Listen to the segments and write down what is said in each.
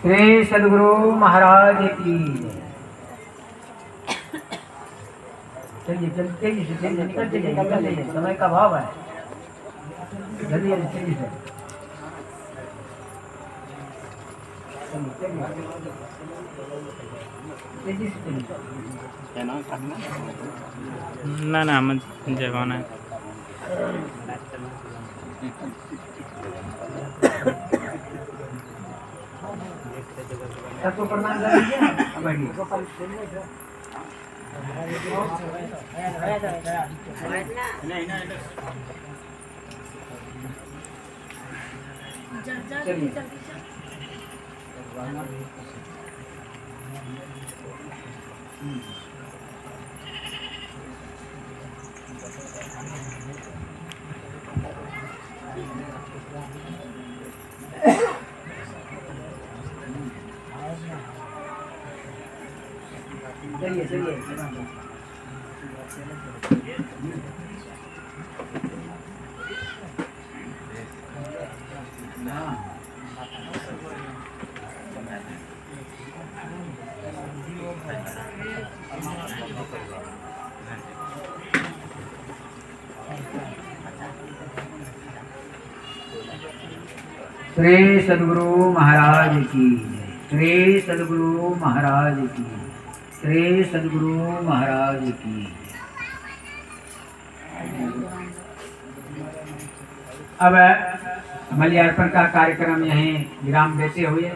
श्री सद्गुरु महाराज की। चलिए तेजी से निकल चलिए, समय का भाव है। जल्दी तेजी से ना ना हम जगह है। सबको प्रणाम कर लीजिए। चलिए चलिए श्री सद्गुरु महाराज की। श्री सद्गुरु महाराज की। श्री सद्गुरु महाराज की। अब मल्यार्पण का कार्यक्रम यहीं विराम देते हुए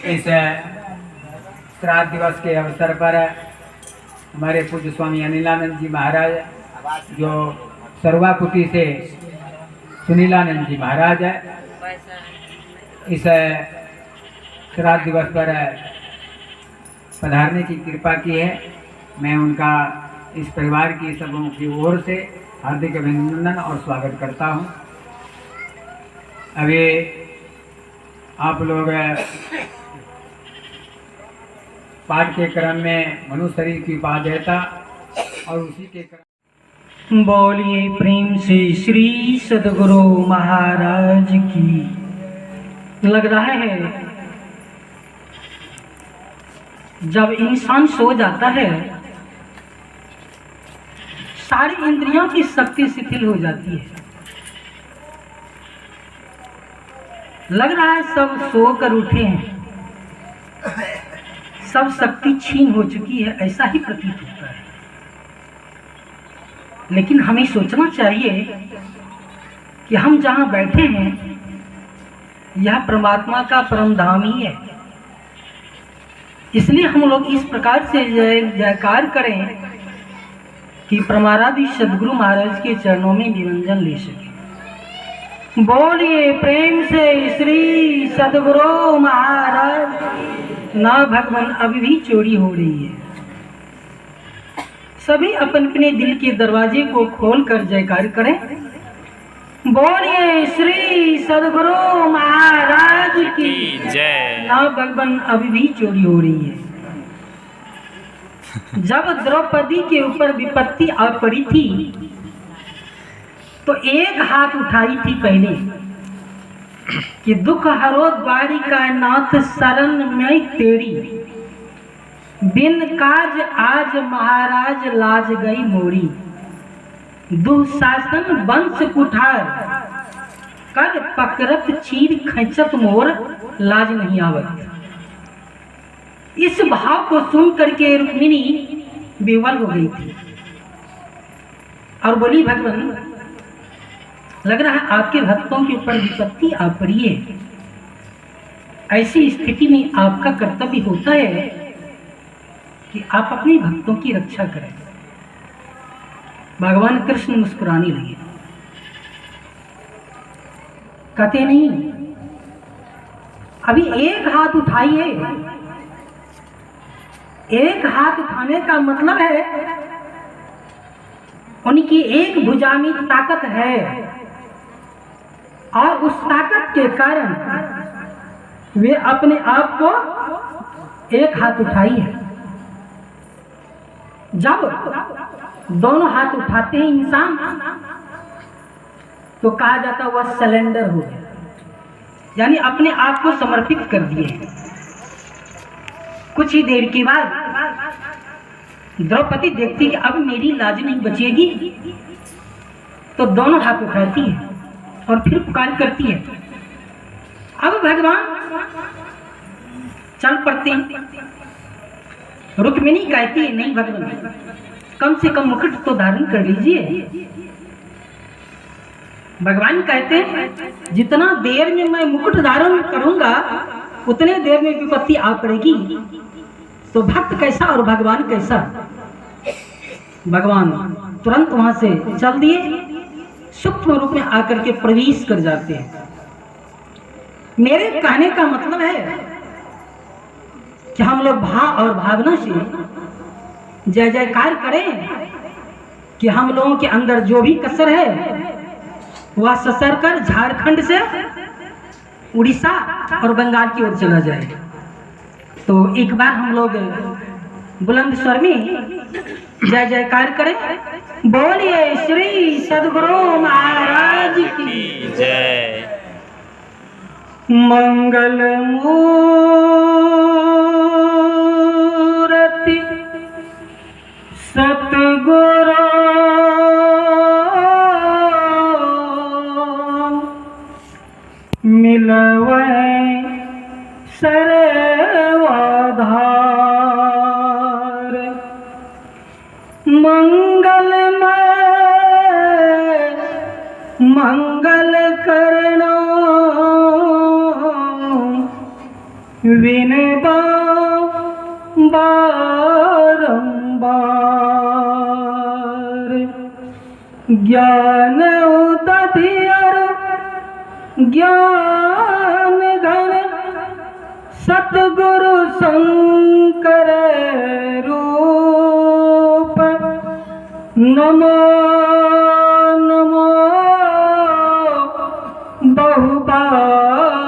इस श्राद्ध दिवस के अवसर पर हमारे पूज्य स्वामी अनिलानंद जी महाराज, जो सर्वाकुटी से सुनीलानंद जी महाराज है, इस श्राद्ध दिवस पर पधारने की कृपा की है। मैं उनका इस परिवार की सबों की ओर से हार्दिक अभिनंदन और स्वागत करता हूं। अभी आप लोग पाठ के क्रम में मनुष्य शरीर की उपादेयता और उसी के क्रम। बोलिए प्रेम से श्री सद्गुरु महाराज की। लग रहा है जब इंसान सो जाता है सारी इंद्रियों की शक्ति शिथिल हो जाती है। लग रहा है सब सो कर उठे हैं, सब शक्ति छीन हो चुकी है, ऐसा ही प्रतीत होता है। लेकिन हमें सोचना चाहिए कि हम जहाँ बैठे हैं यह परमात्मा का परम धाम ही है। इसलिए हम लोग इस प्रकार से जयकार करें कि परमाराध्य सद्गुरु महाराज के चरणों में निरंजन ले सके। बोलिए प्रेम से श्री सद्गुरु महाराज। ना भगवान अभी भी चोरी हो रही है। सभी अपन अपने दिल के दरवाजे को खोल कर जयकार करें। बोलिए श्री सद्गुरु महाराज की जय। ना भगवान अभी भी चोरी हो रही है। जब द्रौपदी के ऊपर विपत्ति आ पड़ी थी तो एक हाथ उठाई थी पहले कि दुख हरो द्वारिका नाथ शरण में तेरी, बिन काज आज महाराज लाज गई मोरी। दुशासन वंश कुठार कर पकड़त चीर खैचत मोर, लाज नहीं आवत। इस भाव को सुन करके रुक्मिणी विवल हो गई थी और बोली, भगवान लग रहा है आपके भक्तों के ऊपर विपत्ति आ पड़ी है। ऐसी स्थिति में आपका कर्तव्य होता है कि आप अपने भक्तों की रक्षा करें। भगवान कृष्ण मुस्कुराने लगे, कहते नहीं अभी एक हाथ उठाइए। एक हाथ उठाने का मतलब है उनकी एक भुजा में ताकत है और उस ताकत के कारण वे अपने आप को एक हाथ उठाई है। जब दोनों हाथ उठाते हैं इंसान तो कहा जाता वह सरेंडर हो गया, यानी अपने आप को समर्पित कर दिए। कुछ ही देर के बाद द्रौपदी देखती कि अब मेरी लाज नहीं बचेगी, तो दोनों हाथ उठाती है और फिर पुकार करती है। अब भगवान चल पड़ते हैं। रुक्मिणी कहती है नहीं भगवान, कम से कम मुकुट तो धारण कर लीजिए। भगवान कहते हैं जितना देर में मैं मुकुट धारण करूंगा उतने देर में विपत्ति आ पड़ेगी। तो भक्त कैसा और भगवान कैसा। भगवान तुरंत वहां से चल दिए, सूक्ष्म रूप में आकर के प्रवेश कर जाते हैं। मेरे कहने का मतलब है कि हम लोग भाव और भावना से जय जयकार करें कि हम लोगों के अंदर जो भी कसर है वह ससर कर झारखंड से उड़ीसा और बंगाल की ओर चला जाए। तो एक बार हम लोग बुलंद स्वर में जय जयकार करें। बोलिए श्री सद्गुरु महाराज की जय। मंगल मूर्ति सतगुरु मिलवै सर्वाधार। मंगलमय मंगल करना विनबा बारंबार। ज्ञान उदधि ज्ञान घन सतगुरु शंकर रूप। नमो नमो बहुबार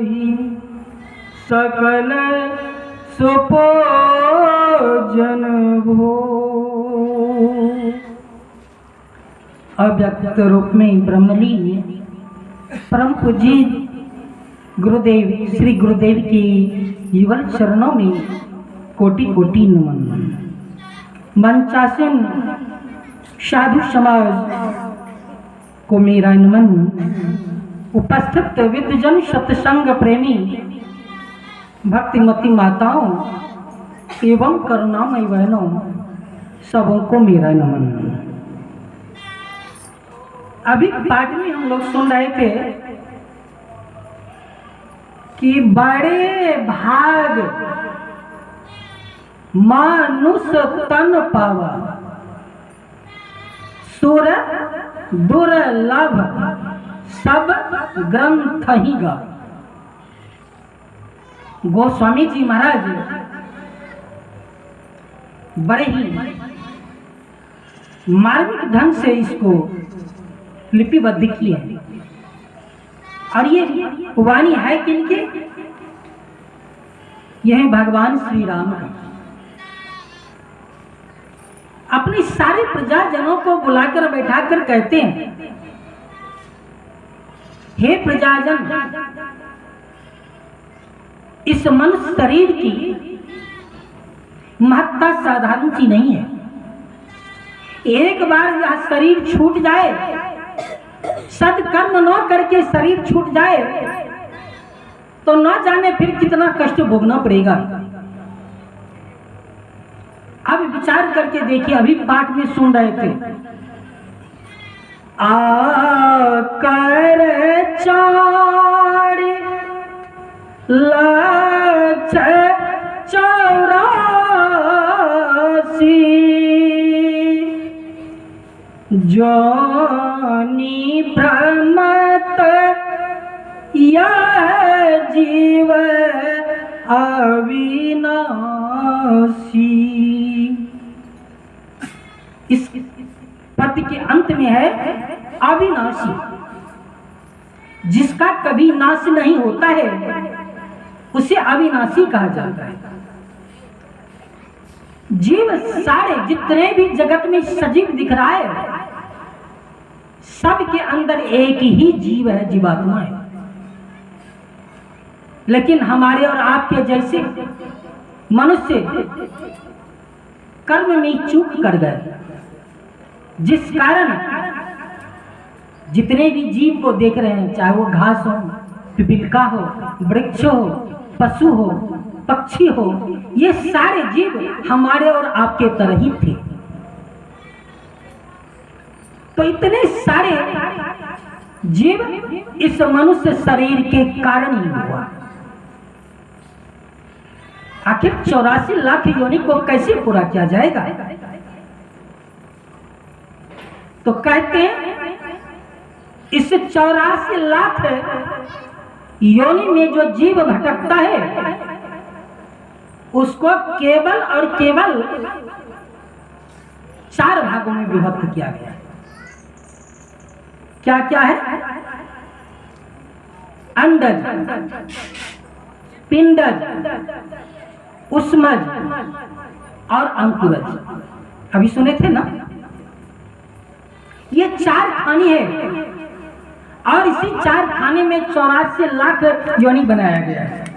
ही सकल सुपोजन भो। अव्यक्त रूप में ब्रह्मलीन परम पूज्य गुरुदेव श्री गुरुदेव की युगल चरणों में कोटि कोटि नमन। मंचासन साधु समाज को मेरा नमन। उपस्थित विद्वजन सत्संग प्रेमी भक्तिमती माताओं एवं करुणामयी बहनों सबों को मेरा नमन। अभी पाठ में हम लोग सुन रहे थे कि बड़े भाग मानुष तन पावा सुर दुर्लभ सब ग्रंथ ही गा। गोस्वामी जी महाराज बड़े ही मार्मिक ढंग से इसको लिपिबद्ध किए हैं। और ये वाणी है किनके? यह भगवान श्री राम का। अपनी सारे प्रजाजनों को बुलाकर बैठाकर कहते हैं, हे प्रजाजन, इस मनुष्य शरीर की महत्ता साधारण सी नहीं है। एक बार यह शरीर छूट जाए, सत्कर्म न करके शरीर छूट जाए तो न जाने फिर कितना कष्ट भोगना पड़ेगा। अब विचार करके देखिए, अभी पाठ में सुन रहे थे, आकर चारे लाख 84 जोनी भ्रमत यह जीव अविनाशी। इस पद के अंत में है अविनाशी, जिसका कभी नाश नहीं होता है उसे अविनाशी कहा जाता है। जीव सारे जितने भी जगत में सजीव दिख रहा है सबके अंदर एक ही जीव है, जीवात्मा है। लेकिन हमारे और आपके जैसे मनुष्य कर्म में चूक कर गए, जिस कारण जितने भी जीव को देख रहे हैं, चाहे वो घास हो, पिपीलिका हो, वृक्ष हो, पशु हो, पक्षी हो, ये सारे जीव हमारे और आपके तरह ही थे। तो इतने सारे जीव इस मनुष्य शरीर के कारण ही हुआ। आखिर 84 लाख योनि को कैसे पूरा किया जाएगा? तो कहते हैं इस 84 लाख योनि में जो जीव भटकता है उसको केवल और केवल 4 भागों में विभक्त किया गया है। क्या क्या है? अंडज, पिंडज, उष्मज और अंकुरज। अभी सुने थे ना? ये 4 खाने हैं और इसी 4 खाने में 84 लाख योनि बनाया गया है।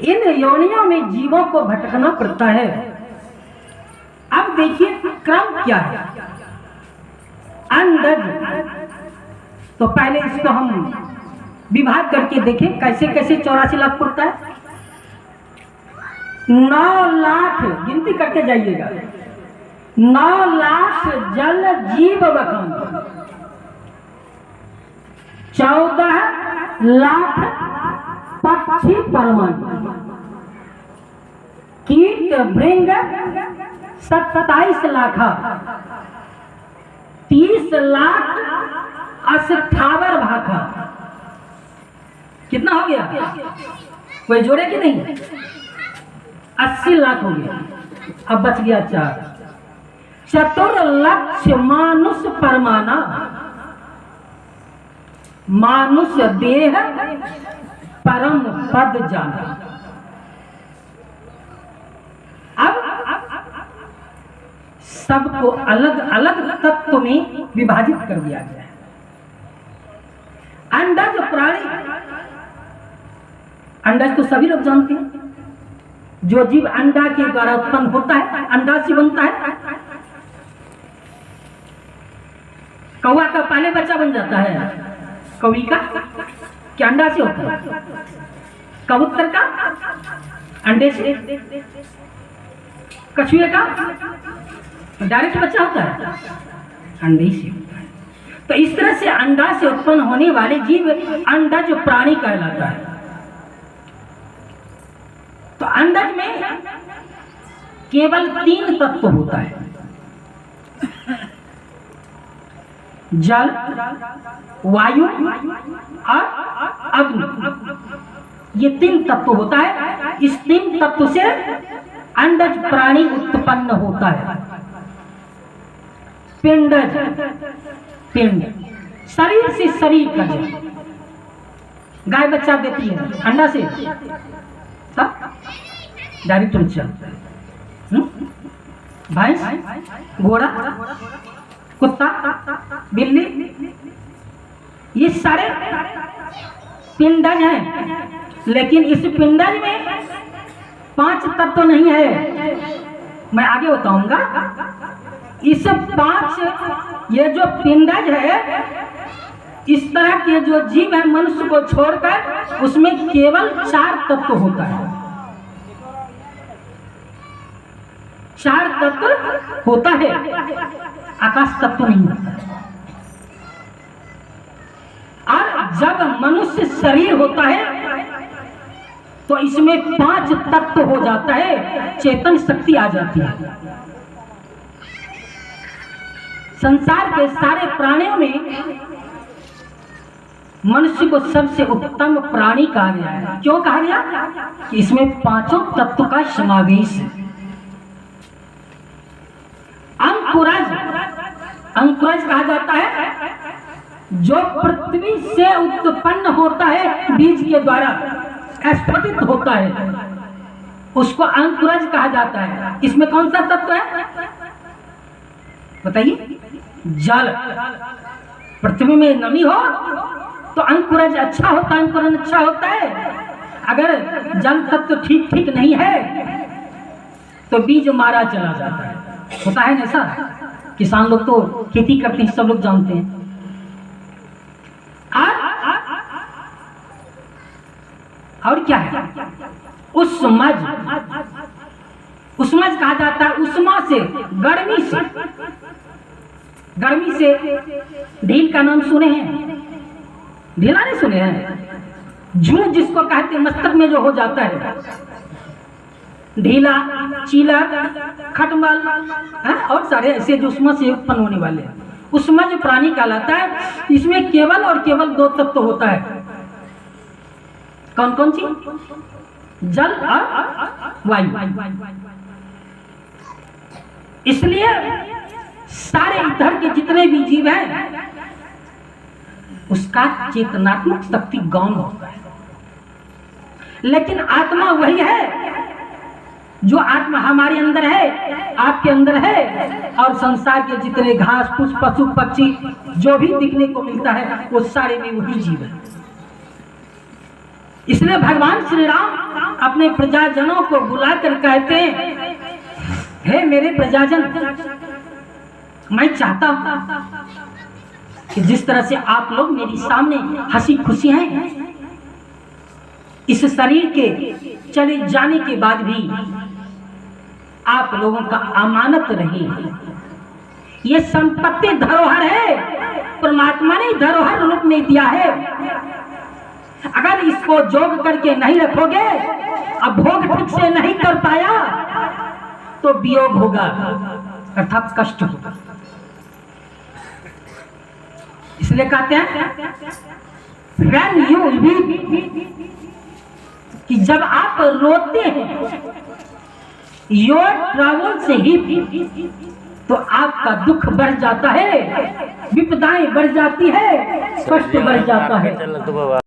इन योनियों में जीवों को भटकना पड़ता है। अब देखिए क्रम क्या है। अंडज, तो पहले इसको हम विभाग करके देखें कैसे कैसे 84 लाख पड़ता है। 9 लाख गिनती करके जाइएगा। 9 लाख जल जीव बखंड, 14 लाख पक्षी परमाणु, कीट भृंग 27 लाख, 30 लाख अस्थावर भाखा। कितना हो गया? कोई जोड़े कि नहीं? 80 लाख हो गया। अब बच गया 4। चतुर्लक्ष मानुष परमाना, मानुष देह परम पद जाना। अब सबको अलग अलग तत्व में विभाजित कर दिया गया है। अंडज प्राणी, अंडज तो सभी लोग जानते हैं। जो जीव अंडा के द्वारा उत्पन्न होता है, अंडा से बनता है। कौवा का पहले बच्चा बन जाता है, कौवी का क्या अंडा से होता है? कबूतर का अंडे से, कछुए का डायरेक्ट बच्चा होता है, अंडे से होता है। तो इस तरह से अंडा से उत्पन्न होने वाले जीव अंडज प्राणी कहलाता है। तो अंडज में केवल 3 तत्व होता है, जल, वायु और अग्नि। ये 3 तत्व होता है। इस 3 तत्व से अंडज प्राणी उत्पन्न होता है। पिंडज, पिंड शरीर से शरीर का जन्म। गाय बच्चा देती है अंडा से, डायरेक्ट बच्चा। भैंस, घोड़ा, कुत्ता, बिल्ली, ये सारे पिंडज हैं। लेकिन इस पिंडज में 5 तत्व नहीं है, मैं आगे बताऊंगा। इस 5 ये जो पिंडज है, इस तरह के जो जीव है मनुष्य को छोड़कर, उसमें केवल 4 तत्व होता है। 4 तत्व होता है, आकाश तत्व नहीं होता है। और जब मनुष्य शरीर होता है तो इसमें 5 तत्व हो जाता है, चेतन शक्ति आ जाती है। संसार के सारे प्राणियों में मनुष्य को सबसे उत्तम प्राणी कहा गया है। क्यों कहा गया? कि इसमें 5 तत्व का समावेश है। अंकुरज, अंकुरज कहा जाता है जो पृथ्वी से उत्पन्न होता है, बीज के द्वारा स्फुटित होता है, उसको अंकुरज कहा जाता है। इसमें कौन सा तत्व है बताइए? जल, पृथ्वी में नमी हो तो अंकुरज अच्छा होता है, अंकुरन अच्छा होता है। अगर जल तत्व ठीक ठीक नहीं है तो बीज मारा चला जाता है। होता है ना ऐसा? किसान लोग तो खेती करते हैं, सब लोग जानते हैं। और क्या है? उष्मज, उष्मज कहा जाता है उष्मा से, गर्मी से। गर्मी से ढील का नाम सुने हैं? ढीला नहीं सुने हैं? जूं जिसको कहते हैं, मस्तक में जो हो जाता है, ढीला, चीला, खटमल, और सारे ऐसे जो उष्मा से उत्पन्न होने वाले हैं। उष्मा जो प्राणी कहलाता है, इसमें केवल और केवल दो तत्व होता है। कौन कौन सी? जल और वायु। इसलिए सारे इधर के जितने भी जीव हैं उसका चेतनात्मक शक्ति गौण होता है। लेकिन आत्मा वही है जो आत्मा हमारे अंदर है, आपके अंदर है, और संसार के जितने घास फूस पशु पक्षी जो भी दिखने को मिलता है वो सारे में वही जीव है। इसलिए भगवान श्री राम अपने प्रजाजनों को बुलाकर कहते हैं, हे मेरे प्रजाजन, मैं चाहता हूं कि जिस तरह से आप लोग मेरे सामने हंसी खुशी हैं, इस शरीर के चले जाने के बाद भी आप लोगों का अमानत रहे। ये संपत्ति धरोहर है, परमात्मा ने धरोहर रूप में दिया है। अगर इसको जोग करके नहीं रखोगे, अब भोग ठीक से नहीं कर पाया तो वियोग होगा, अर्थात कष्ट होगा। इसलिए कहते हैं when you weep, कि जब आप रोते हैं, your trouble से ही, तो आपका दुख बढ़ जाता है, विपदाएं बढ़ जाती है, कष्ट बढ़ जाता है।